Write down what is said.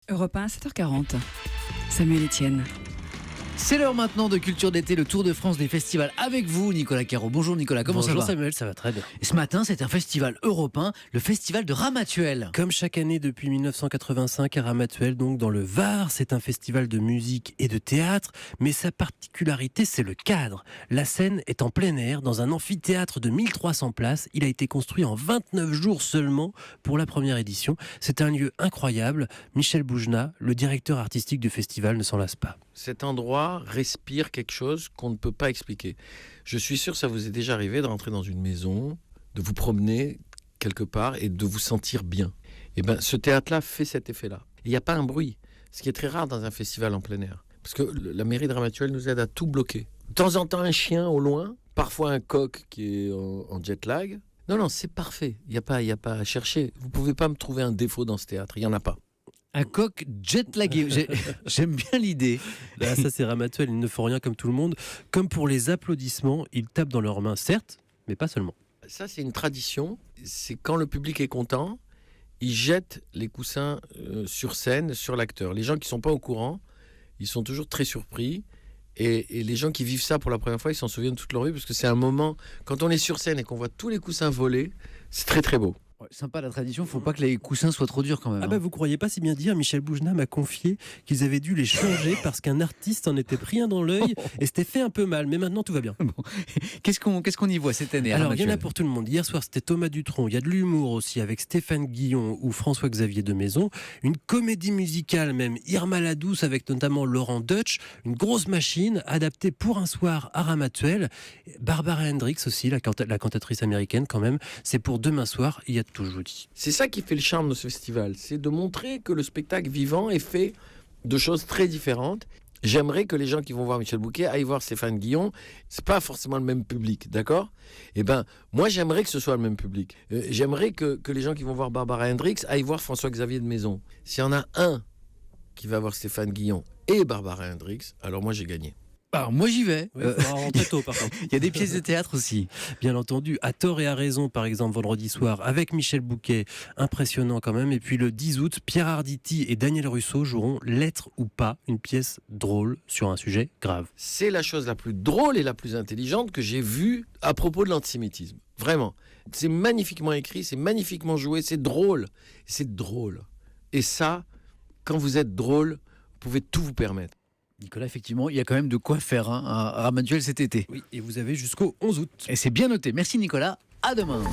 Europe 1, 7h40. Samuel Etienne. C'est l'heure maintenant de Culture d'été, le Tour de France des festivals avec vous, Nicolas Caro. Bonjour Nicolas, comment ça va ? Bonjour Samuel, ça va très bien. Et ce matin, c'est un festival européen, le festival de Ramatuelle. Comme chaque année depuis 1985 à Ramatuelle, donc dans le Var, c'est un festival de musique et de théâtre, mais sa particularité, c'est le cadre. La scène est en plein air, dans un amphithéâtre de 1300 places. Il a été construit en 29 jours seulement pour la première édition. C'est un lieu incroyable. Michel Boujna, le directeur artistique du festival, ne s'en lasse pas. Cet endroit respire quelque chose qu'on ne peut pas expliquer. Je suis sûr que ça vous est déjà arrivé de rentrer dans une maison, de vous promener quelque part et de vous sentir bien. Et ben, ce théâtre-là fait cet effet-là. Il n'y a pas un bruit, ce qui est très rare dans un festival en plein air. Parce que la mairie de Ramatuelle nous aide à tout bloquer. De temps en temps, un chien au loin, parfois un coq qui est en jet lag. Non, c'est parfait. Il n'y a pas à chercher. Vous ne pouvez pas me trouver un défaut dans ce théâtre. Il n'y en a pas. Un coq jet-lagué, j'aime bien l'idée. Là, ça c'est Ramatuelle, ils ne font rien comme tout le monde. Comme pour les applaudissements, ils tapent dans leurs mains, certes, mais pas seulement. Ça, c'est une tradition. C'est quand le public est content, ils jettent les coussins sur scène, sur l'acteur. Les gens qui ne sont pas au courant, ils sont toujours très surpris. Et les gens qui vivent ça pour la première fois, ils s'en souviennent toute leur vie, parce que c'est un moment, quand on est sur scène et qu'on voit tous les coussins voler, c'est très très beau. Ouais, sympa la tradition, faut pas que les coussins soient trop durs quand même. Ah bah vous croyez pas si bien dire, Michel Boujna m'a confié qu'ils avaient dû les changer parce qu'un artiste en était pris un dans l'œil et c'était fait un peu mal, mais maintenant tout va bien. Bon. Qu'est-ce qu'on y voit cette année à Alors il y en a Ramatuelle ? pour tout le monde. Hier soir c'était Thomas Dutronc, il y a de l'humour aussi avec Stéphane Guillon ou François-Xavier de Maison, une comédie musicale même, Irma la Douce avec notamment Laurent Deutsch, une grosse machine adaptée pour un soir à Ramatuelle, Barbara Hendricks aussi, la cantatrice américaine quand même, c'est pour demain soir, il y a tout jeudi. C'est ça qui fait le charme de ce festival, c'est de montrer que le spectacle vivant est fait de choses très différentes. J'aimerais que les gens qui vont voir Michel Bouquet aillent voir Stéphane Guillon. C'est pas forcément le même public, d'accord ? Eh ben, moi j'aimerais que ce soit le même public. J'aimerais que les gens qui vont voir Barbara Hendricks aillent voir François-Xavier de Maison. S'il y en a un qui va voir Stéphane Guillon et Barbara Hendricks, alors moi j'ai gagné. Alors moi j'y vais. Oui, il faudra rentrer tôt par contre. Il y a des pièces de théâtre aussi. Bien entendu, à tort et à raison, par exemple, vendredi soir, avec Michel Bouquet, impressionnant quand même. Et puis le 10 août, Pierre Arditi et Daniel Russo joueront L'être ou pas, une pièce drôle sur un sujet grave. C'est la chose la plus drôle et la plus intelligente que j'ai vue à propos de l'antisémitisme. Vraiment. C'est magnifiquement écrit, c'est magnifiquement joué, c'est drôle. C'est drôle. Et ça, quand vous êtes drôle, vous pouvez tout vous permettre. Nicolas, effectivement, il y a quand même de quoi faire à Ramatuelle cet été. Oui, et vous avez jusqu'au 11 août. Et c'est bien noté. Merci Nicolas, à demain.